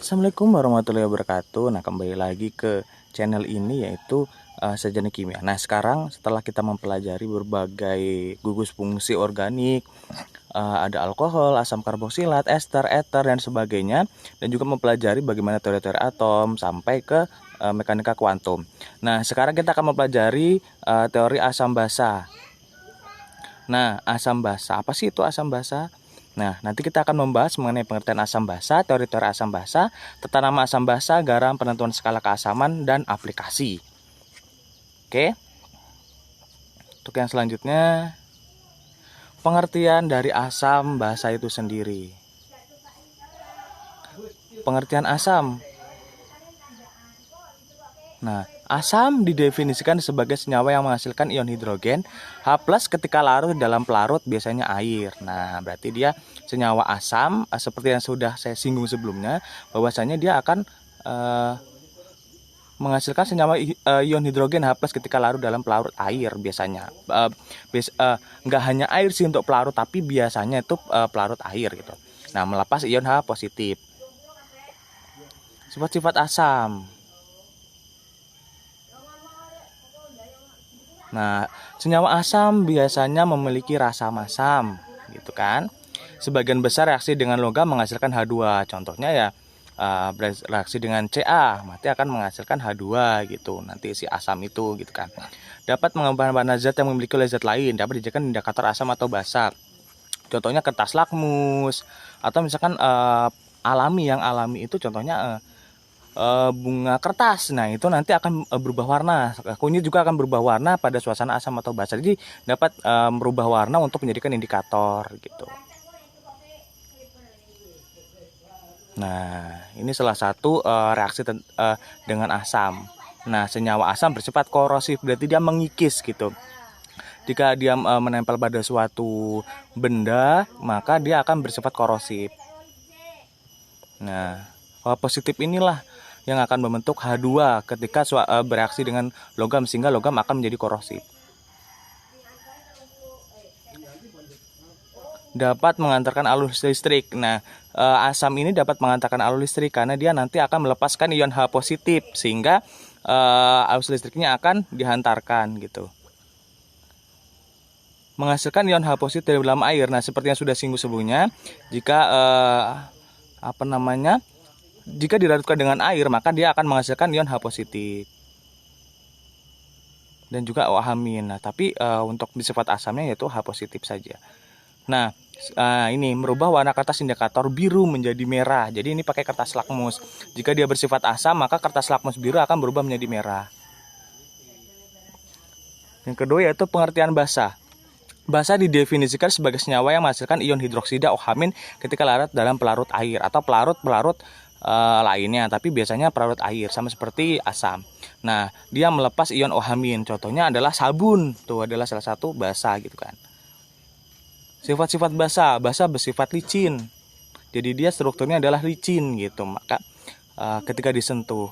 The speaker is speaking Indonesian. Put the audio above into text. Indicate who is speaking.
Speaker 1: Assalamualaikum warahmatullahi wabarakatuh. Nah, kembali lagi ke channel ini yaitu Sarjana Kimia. Nah, sekarang setelah kita mempelajari berbagai gugus fungsi organik, ada alkohol, asam karboksilat, ester, eter dan sebagainya, dan juga mempelajari bagaimana teori-teori atom sampai ke mekanika kuantum. Nah, sekarang kita akan mempelajari teori asam basa. Nah, asam basa, apa sih itu asam basa? Nah, nanti kita akan membahas mengenai pengertian asam basa, teori-teori asam basa, tata nama asam basa, garam, penentuan skala keasaman, dan aplikasi. Oke. Untuk yang selanjutnya, pengertian dari asam basa itu sendiri. Pengertian asam. Nah, asam didefinisikan sebagai senyawa yang menghasilkan ion hidrogen H+ ketika larut dalam pelarut, biasanya air. Nah, berarti dia senyawa asam, seperti yang sudah saya singgung sebelumnya, bahwasanya dia akan menghasilkan senyawa ion hidrogen H+ ketika larut dalam pelarut air biasanya. Nggak hanya air sih untuk pelarut, tapi biasanya itu pelarut air gitu. Nah, melepas ion H positif. Sifat-sifat asam. Nah, senyawa asam biasanya memiliki rasa masam, gitu kan. Sebagian besar reaksi dengan logam menghasilkan H2. Contohnya ya bereaksi dengan Ca, mati akan menghasilkan H2 gitu. Nanti si asam itu gitu kan. Dapat mengembangkan warna zat yang memiliki zat lain, dapat dijadikan indikator asam atau basa. Contohnya kertas lakmus atau misalkan yang alami itu contohnya bunga kertas. Nah, itu nanti akan berubah warna. Kunyit juga akan berubah warna pada suasana asam atau basa. Jadi dapat merubah warna untuk menjadikan indikator gitu. Nah, ini salah satu reaksi dengan asam. Nah, senyawa asam bersifat korosif, berarti dia mengikis gitu. Jika dia menempel pada suatu benda, maka dia akan bersifat korosif. Nah, positif inilah yang akan membentuk H2 ketika bereaksi dengan logam, sehingga logam akan menjadi korosif. Dapat mengantarkan arus listrik. Nah, asam ini dapat mengantarkan arus listrik karena dia nanti akan melepaskan ion H positif, sehingga arus listriknya akan dihantarkan gitu. Menghasilkan ion H positif dari dalam air. Nah, seperti yang sudah singgung sebelumnya, jika jika dilarutkan dengan air, maka dia akan menghasilkan ion H positif dan juga OH-. Nah, tapi untuk sifat asamnya yaitu H positif saja. Nah, ini merubah warna kertas indikator biru menjadi merah. Jadi ini pakai kertas lakmus. Jika dia bersifat asam, maka kertas lakmus biru akan berubah menjadi merah. Yang kedua yaitu pengertian basa. Basa didefinisikan sebagai senyawa yang menghasilkan ion hidroksida OH- ketika larut dalam pelarut air atau pelarut-pelarut lainnya, tapi biasanya pelarut air, sama seperti asam. Nah, dia melepas ion OH-. Contohnya adalah sabun. Itu adalah salah satu basa gitu kan. Sifat-sifat basa. Basa bersifat licin. Jadi dia strukturnya adalah licin gitu. Maka ketika disentuh